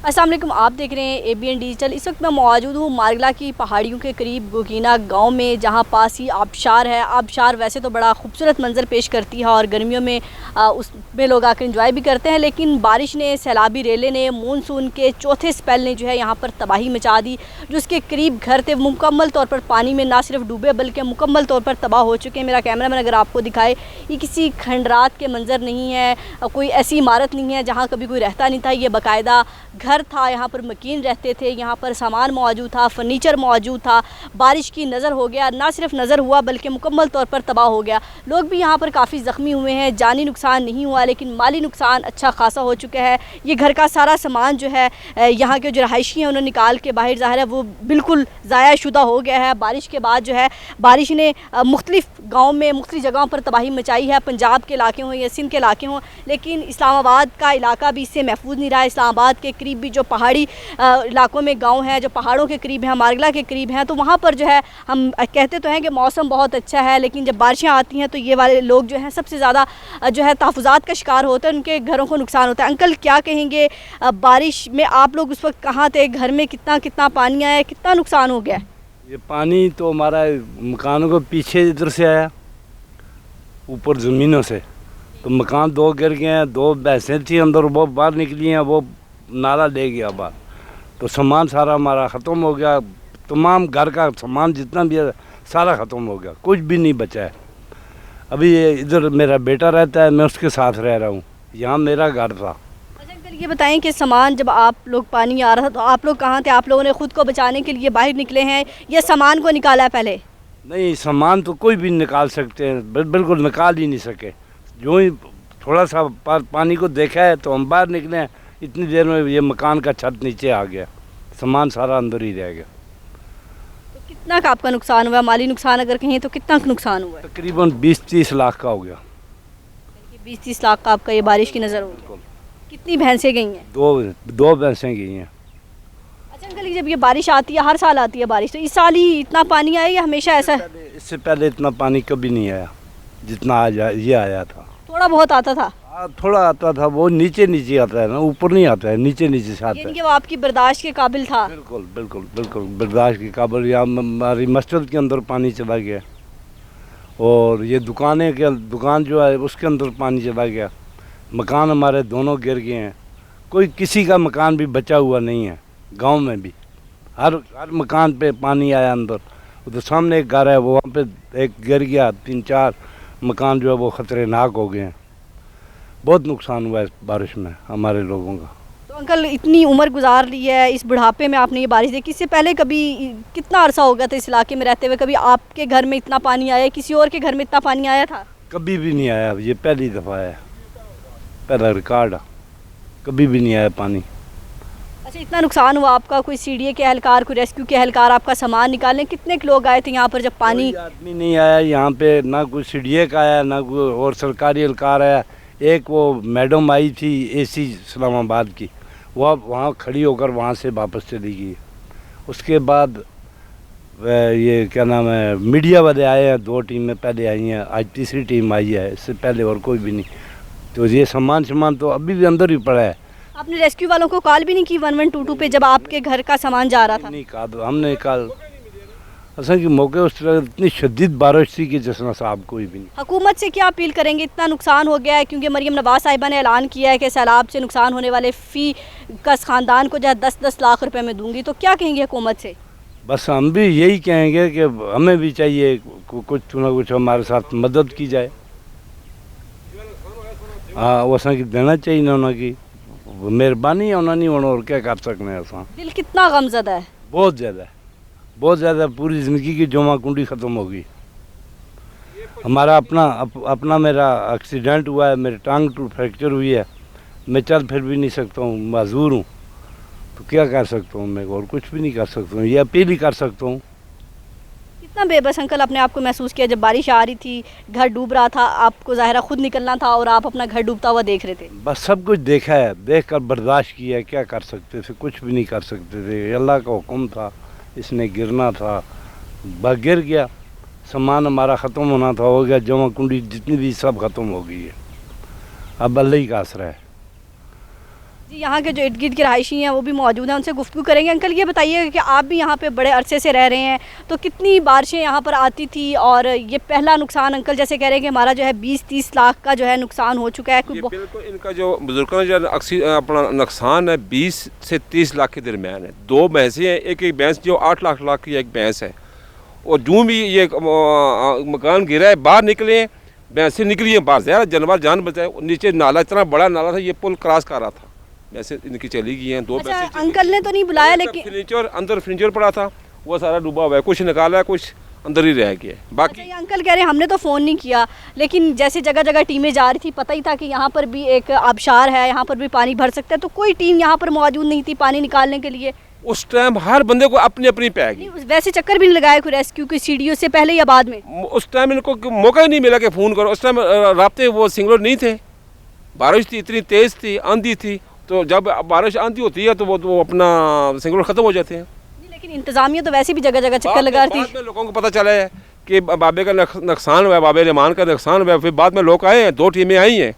अस्सलाम वालेकुम, आप देख रहे हैं ABN डिजिटल। इस वक्त मैं मौजूद हूँ मारगला की पहाड़ियों के करीब गोगीना गांव में, जहां पास ही आबशार है। आबशार वैसे तो बड़ा खूबसूरत मंजर पेश करती है और गर्मियों में उसमें लोग आकर इंजॉय भी करते हैं, लेकिन बारिश ने, सैलाबी रेले ने, मानसून के चौथे स्पेल ने जो है यहाँ पर तबाही मचा दी। जो उसके करीब घर थे मुकम्मल तौर पर पानी में ना सिर्फ डूबे बल्कि मुकम्मल तौर पर तबाह हो चुके हैं। मेरा कैमरामैन अगर आपको दिखाए, ये किसी खंडरात के मंजर नहीं है, कोई ऐसी इमारत नहीं है जहाँ कभी कोई रहता नहीं था। ये बाकायदा घर था, यहाँ पर मकीन रहते थे, यहाँ पर सामान मौजूद था, फर्नीचर मौजूद था। बारिश की नज़र हो गया, ना सिर्फ नज़र हुआ बल्कि मुकम्मल तौर पर तबाह हो गया। लोग भी यहाँ पर काफ़ी ज़ख्मी हुए हैं। जानी नुकसान नहीं हुआ लेकिन माली नुकसान अच्छा खासा हो चुका है। ये घर का सारा सामान जो है यहाँ के जो रहायशी हैं उन्होंने निकाल के बाहर, ज़ाहिर है वो बिल्कुल ज़ाया शुदा हो गया है। बारिश के बाद जो है बारिश ने मुख्तलिफ गाँव में मुख्तलिफ जगहों पर तबाही मचाई है। पंजाब के इलाके हों या सिंध के इलाके हों, लेकिन इस्लामाबाद का इलाका भी इससे महफूज नहीं रहा। इस्लामाबाद के करीब भी जो पहाड़ी इलाकों में गांव हैं, जो पहाड़ों के करीब हैं, मारगला के करीब हैं, तो वहाँ पर जो है हम कहते तो हैं कि मौसम बहुत अच्छा है, लेकिन जब बारिशें आती हैं तो ये वाले लोग जो हैं सबसे ज़्यादा जो है तहफ़्फ़ुज़ात का शिकार होते हैं, उनके घरों को नुकसान होता है। अंकल क्या कहेंगे, बारिश में आप लोग उस वक्त कहाँ थे, घर में कितना कितना पानी आया, कितना नुकसान हो गया? ये पानी तो हमारा मकानों को पीछे इधर से आया, ऊपर ज़मीनों से, तो मकान 2 गिर गए हैं। 2 भैंसें थी अंदर, वो बाहर निकली हैं, वो नाला ले गया बाहर, तो सामान सारा हमारा ख़त्म हो गया। तमाम घर का सामान जितना भी है सारा ख़त्म हो गया, कुछ भी नहीं बचा है। अभी ये इधर मेरा बेटा रहता है, मैं उसके साथ रह रहा हूँ, यहाँ मेरा घर था। अच्छा अंकल, ये बताएं कि सामान जब आप लोग पानी आ रहा था तो आप लोग कहाँ थे? आप लोगों ने ख़ुद को बचाने के लिए बाहर निकले हैं या सामान को निकाला है पहले? नहीं, सामान तो कोई भी निकाल सकते हैं, बिल्कुल निकाल ही नहीं सके। जो ही थोड़ा सा पानी को देखा है तो हम बाहर निकले हैं, इतनी देर में ये मकान का छत नीचे आ गया, सामान सारा अंदर ही रह गया। तो कितना का आपका नुकसान हुआ, माली नुकसान अगर कहें तो कितना नुकसान हुआ? तकरीबन 20-30 लाख का हो गया। 20-30 लाख का आपका ये बारिश की नज़र होगी। कितनी भैंसें गई हैं? 2 भैंसें गई हैं। अच्छा अंकल, जब ये बारिश आती है, हर साल आती है बारिश, तो इस साल ही इतना पानी आया या हमेशा ऐसा? इससे पहले इतना पानी कभी नहीं आया जितना आज ये आया था। थोड़ा बहुत आता था? थोड़ा आता था, वो नीचे नीचे आता है ना, ऊपर नहीं आता है, नीचे नीचे से आता है। वो आपकी बर्दाश्त के काबिल था? बिल्कुल बिल्कुल बिल्कुल बर्दाश्त के काबिल। यहाँ हमारी मस्जिद के अंदर पानी चला गया, और ये दुकान जो है उसके अंदर पानी चला गया। मकान हमारे दोनों गिर गए हैं, कोई किसी का मकान भी बचा हुआ नहीं है। गांव में भी हर मकान पे पानी आया अंदर। उधर सामने एक घर है, वो वहाँ पे एक गिर गया। 3-4 मकान जो है वो ख़तरनाक हो गए हैं। बहुत नुकसान हुआ है इस बारिश में हमारे लोगों का। तो अंकल, इतनी उम्र गुजार ली है, इस बुढ़ापे में आपने ये बारिश देखी, इससे पहले कभी कितना अरसा हो गया था इस इलाके में रहते हुए, कभी आपके घर में इतना पानी आया, किसी और के घर में इतना पानी आया था? कभी भी नहीं आया, ये पहली दफ़ा है, पहला रिकॉर्ड। कभी भी नहीं आया पानी। अच्छा, इतना नुकसान हुआ आपका, कोई CDA के एहलकार, कोई रेस्क्यू के एहलकार आपका सामान निकालने, कितने लोग आए थे यहाँ पर जब पानी? कोई आदमी नहीं आया यहाँ पे, ना कोई CDA का आया, ना कोई और सरकारी एहलकार आया। एक वो मैडम आई थी AC इस्लामाबाद की, वो वहाँ खड़ी होकर वहाँ से वापस चली गई। उसके बाद ये क्या नाम है, मीडिया वाले आए हैं, 2 टीमें पहले आई हैं, आज तीसरी टीम आई है, इससे पहले और कोई भी नहीं। तो ये सामान तो अभी भी अंदर ही पड़ा है। आपने रेस्क्यू वालों को कॉल भी नहीं की 1122 पे जब आपके घर का सामान जा रहा था? नहीं कहा, हमने कहा असल के मौके उस तरह इतनी शदीद बारिश थी कि जिसना साहब कोई भी नहीं। हुकूमत से क्या अपील करेंगे? इतना नुकसान हो गया है, क्योंकि मरीम नवाज साहिबा ने ऐलान किया है कि सैलाब से नुकसान होने वाले फ़ी कस ख़ानदान को जो है 10-10 लाख रुपए में दूंगी, तो क्या कहेंगे हुकूमत से? बस हम भी यही कहेंगे कि हमें भी चाहिए कुछ ना कुछ हमारे साथ मदद की जाए। हाँ, वो असा देना चाहिए ना, उन्होंने मेहरबानी है, उन्होंने नहीं होना, और क्या कर सकते हैं। असा दिल कितना गमज़दा है? बहुत ज़्यादा। पूरी ज़िंदगी की जमा कुंडी ख़त्म हो गई। हमारा अपना मेरा एक्सीडेंट हुआ है, मेरी टांग फ्रैक्चर हुई है, मैं चल फिर भी नहीं सकता हूँ, माजूर हूँ। तो क्या कर सकता हूँ मैं, और कुछ भी नहीं कर सकता हूँ, ये अपील ही कर सकता हूँ। कितना बेबस अंकल अपने आप को महसूस किया जब बारिश आ रही थी, घर डूब रहा था, आपको ज़ाहिरा खुद निकलना था और आप अपना घर डूबता हुआ देख रहे थे? बस सब कुछ देखा है, देख कर बर्दाश्त किया है, क्या कर सकते थे, कुछ भी नहीं कर सकते थे। अल्लाह का हुक्म था, इसने गिरना था, गिर गया। सामान हमारा ख़त्म होना था, हो गया। जमा कुंडी जितनी भी सब ख़त्म हो गई है, अब अल्लाह ही का असरा है। जी, यहाँ के जो इर्द गिर्द के रहायशी हैं वो भी मौजूद हैं, उनसे गुफ्तगू करेंगे। अंकल ये बताइए कि आप भी यहाँ पे बड़े अरसे से रह रहे हैं, तो कितनी बारिशें यहाँ पर आती थी और ये पहला नुकसान अंकल जैसे कह रहे हैं कि हमारा जो है 20-30 लाख का जो है नुकसान हो चुका है। बिल्कुल इनका जो बुजुर्गों जो अपना नुकसान है 20 से 30 लाख के दरमियान है। 2 भैंसें हैं, एक भैंस जो 8 लाख की एक भैंस है, और जो भी ये मकान गिरा है बाहर निकले, भैंसें निकली हैं बाहर, ज़्यादा जानवर जान बचाए। नीचे नाला, इतना बड़ा नाला था, ये पुल क्रॉस कर रहा था, वैसे इनकी चली गई हैं। 2 अच्छा, अंकल ने तो नहीं बुलाया, लेकिन फर्नीचर पड़ा था वो सारा डूबा हुआ है, कुछ निकाला है, कुछ अंदर ही रह गया है। बाकी अच्छा, अंकल कह रहे हैं हमने तो फ़ोन नहीं किया, लेकिन जैसे जगह जगह टीमें जा रही थी, पता ही था कि यहाँ पर भी एक आबशार है, यहाँ पर भी पानी भर सकता है, तो कोई टीम यहाँ पर मौजूद नहीं थी पानी निकालने के लिए। उस टाइम हर बंदे को अपनी अपनी पैगी। वैसे चक्कर भी नहीं लगाया कोई रेस्क्यू की सीढ़ियों से पहले या बाद में? उस टाइम इनको मौका ही नहीं मिला कि फ़ोन करो। उस टाइम राब्ते वो सिंगलर नहीं थे, बारिश थी, इतनी तेज़ थी, आंधी थी, तो जब बारिश आंधी होती है तो वो अपना सिंगलर ख़त्म हो जाते हैं। लेकिन इंतज़ामिया तो वैसे भी जगह जगह चक्कर लगा रही थी। लोगों को पता चला है कि बाबे का नुकसान हुआ है, बाबे रहमान का नुकसान हुआ है, फिर बाद में लोग आए हैं, 2 टीमें आई हैं,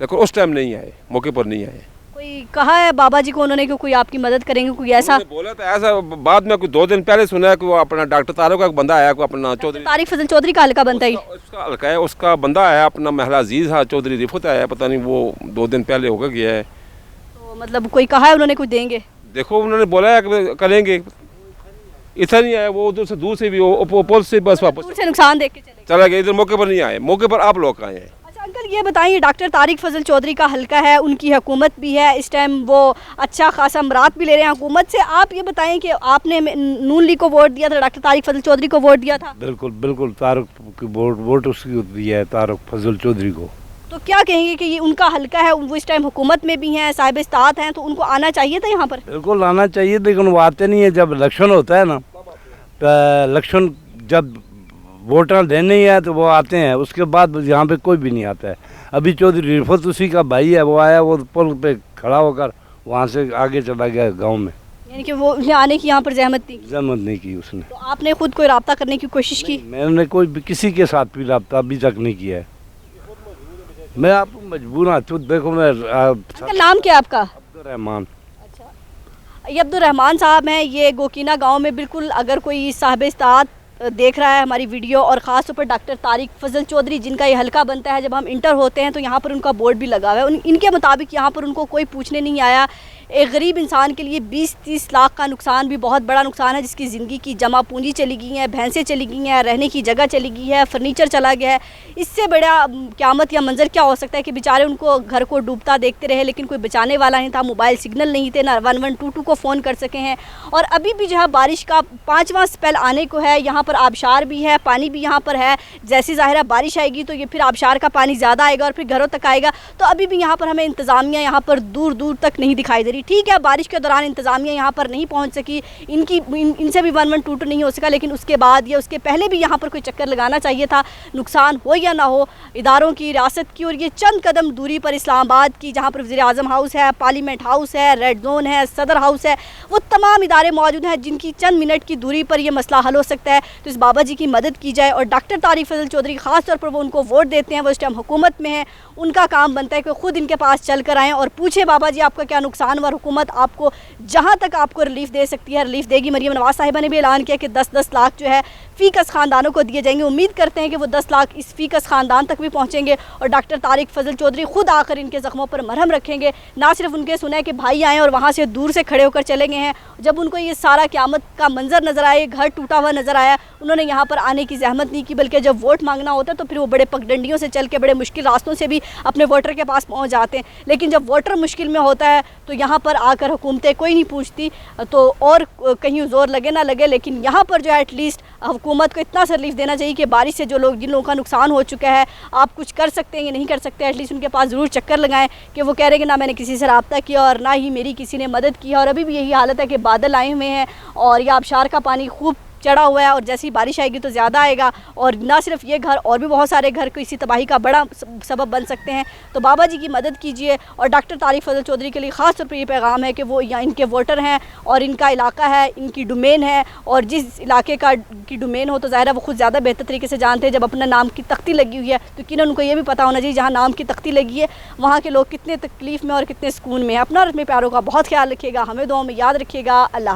लेकिन उस टाइम नहीं आए, मौके पर नहीं आए। कोई कहा है बाबा जी को उन्होंने कि कोई आपकी मदद करेंगे, कोई ऐसा बोला था? ऐसा बाद में 2 दिन पहले सुना है कि वो अपना डॉक्टर तारिक का एक बंदा आया, कोई अपना चौधरी तारिक फजल चौधरी का हल्का बनता ही, उसका हल्का है, उसका बंदा आया, अपना महला अजीज है, चौधरी रिफत आया, पता नहीं वो 2 दिन पहले होकर गया है। तो मतलब कोई कहा है उन्होंने कुछ देंगे? देखो उन्होंने बोला है कि करेंगे, इतना नहीं आया, वो उधर से दूर से भी पुल से बस वापस दूर से नुकसान देख के चला गया, इधर मौके पर नहीं आए, मौके पर आप लोग आए हैं। अच्छा अंकल ये बताइए, डॉक्टर तारिक फजल चौधरी का हल्का है, उनकी हुकूमत भी है, इस टाइम वो अच्छा खासा अमरात भी ले रहे हैं हुकूमत से। आप ये बताएं कि आपने नून लीग को वोट दिया था, डॉक्टर तारिक फजल चौधरी को वोट दिया था? बिल्कुल बिल्कुल, तारिक की वोट उसकी दिया है, तारिक फजल चौधरी को। तो क्या कहेंगे कि ये उनका हल्का है, वो इस टाइम हुकूमत में भी हैं, साहिब इस्तात हैं, तो उनको आना चाहिए था यहाँ पर? बिल्कुल आना चाहिए, लेकिन वो आते नहीं है। जब इलेक्शन होता है ना, तो इलेक्शन जब वोटर देने ही है तो वो आते हैं, उसके बाद यहाँ पे कोई भी नहीं आता है। अभी चौधरी रिफत उसी का भाई है, वो आया, वो पुल पे खड़ा होकर वहाँ से आगे चला गया गांव में, यानी कि वो आने की यहाँ पर जहमत नहीं की उसने। तो आपने खुद कोई रब्ता करने की कोशिश की? मैंने कोई भी किसी के साथ भी रब्ता अभी तक नहीं किया है। मैं आप मजबूर हूँ, तो देखो मैं नाम क्या है आपका? अब्दुर्रहमान। अच्छा, ये अब्दुर्रहमान साहब हैं, ये गोकीना गांव में बिल्कुल, अगर कोई साहिब इस्तात देख रहा है हमारी वीडियो, और ख़ास तौर पर डॉक्टर तारिक फजल चौधरी जिनका ये हल्का बनता है, जब हम इंटर होते हैं तो यहाँ पर उनका बोर्ड भी लगा हुआ है, इनके मुताबिक यहाँ पर उनको कोई पूछने नहीं आया। एक गरीब इंसान के लिए 20-30 लाख का नुकसान भी बहुत बड़ा नुकसान है, जिसकी ज़िंदगी की जमा पूंजी चली गई है, भैंसें चली गई हैं, रहने की जगह चली गई है, फर्नीचर चला गया है। इससे बड़ा क़यामत या मंजर क्या हो सकता है कि बेचारे उनको घर को डूबता देखते रहे, लेकिन कोई बचाने वाला नहीं था, मोबाइल सिग्नल नहीं थे, ना 1122 को फ़ोन कर सके हैं। और अभी भी जो है बारिश का 5वां स्पेल आने को है, यहाँ पर आबशार भी है, पानी भी यहाँ पर है। जैसे ज़ाहिर है बारिश आएगी तो ये फिर आबशार का पानी ज़्यादा आएगा और फिर घरों तक आएगा। तो अभी भी यहाँ पर हमें इंतज़ामिया यहाँ पर दूर दूर तक नहीं दिखाई दे रही। ठीक है, बारिश के दौरान इंतज़ामिया यहाँ पर नहीं पहुँच सकी, इनसे भी 1122 नहीं हो सका, लेकिन उसके बाद या उसके पहले भी यहाँ पर कोई चक्कर लगाना चाहिए था, नुकसान हो या ना हो, इदारों की, रियासत की। और ये चंद कदम दूरी पर इस्लामाबाद की, जहाँ पर वज़ीर-ए-आज़म हाउस है, पार्लियामेंट हाउस है, रेड जोन है, सदर हाउस है, वो तमाम इदारे मौजूद हैं जिनकी चंद मिनट की दूरी पर यह मसला हल हो सकता है। तो इस बाबा जी की मदद की जाए। और डॉक्टर तारिक फजल चौधरी ख़ास तौर पर वो उनको वोट देते हैं, वो इस टाइम हुकूमत में है, उनका काम बनता है कि खुद इनके पास चल कर आएँ और पूछे बाबा जी आपका क्या नुकसान हुआ। हुकूमत आपको जहाँ तक आपको रिलीफ दे सकती है रिलीफ देगी। मरीम नवाज़ साहिबा ने भी ऐलान किया कि 10-10 लाख जो है फ़ीकस ख़ानदानों को दिए जाएंगे। उम्मीद करते हैं कि वो 10 लाख इस फ़ीकस ख़ानदान तक भी पहुँचेंगे और डॉक्टर तारिक फजल चौधरी खुद आकर इनके ज़ख्मों पर मरहम रखेंगे। ना सिर्फ उनके सुना है कि भाई आए और वहाँ से दूर से खड़े होकर चले गए हैं, जब उनको ये सारा क़यामत का मंजर नज़र आया, घर टूटा हुआ नज़र आया, उन्होंने यहाँ पर आने की जहमत नहीं की, बल्कि जब वोट मांगना होता है तो फिर वो बड़े पगडंडियों से चल के, बड़े मुश्किल रास्तों से भी अपने वोटर के पास पहुँच जाते हैं। लेकिन जब वोटर मुश्किल में होता है तो यहाँ पर आकर हुकूमतें कोई नहीं पूछती, तो और कहीं जोर लगे ना लगे, लेकिन यहाँ पर जो है एटलीस्ट हुकूमत को इतना सा रिलीफ देना चाहिए कि बारिश से जिन लोगों का नुकसान हो चुका है, आप कुछ कर सकते हैं या नहीं कर सकते, एटलीस्ट उनके पास ज़रूर चक्कर लगाएं कि वो कह रहे हैं कि ना मैंने किसी से रब्ता किया और ना ही मेरी किसी ने मदद की। और अभी भी यही हालत है कि बादल आए हुए हैं और यह आबशार का पानी खूब चढ़ा हुआ है और जैसी बारिश आएगी तो ज़्यादा आएगा और ना सिर्फ ये घर और भी बहुत सारे घर को इसी तबाही का बड़ा सबब बन सकते हैं। तो बाबा जी की मदद कीजिए और डॉक्टर तारिक फजल चौधरी के लिए ख़ास तौर पर ये पैगाम है कि वो यहाँ इनके वोटर हैं और इनका इलाका है, इनकी डोमेन है और जिस इलाके की डोमेन हो तो ज़ाहिर है वो खुद ज़्यादा बेहतर तरीके से जानते हैं। जब अपना नाम की तख्ती लगी हुई है तो यकीनन उनको ये भी पता होना चाहिए जहाँ नाम की तख्ती लगी है वहाँ के लोग कितने तकलीफ़ में और कितने सुकून में हैं। अपना और अपने प्यारों का बहुत ख्याल रखिएगा, हमें दुआ में याद रखिएगा। अल्लाह।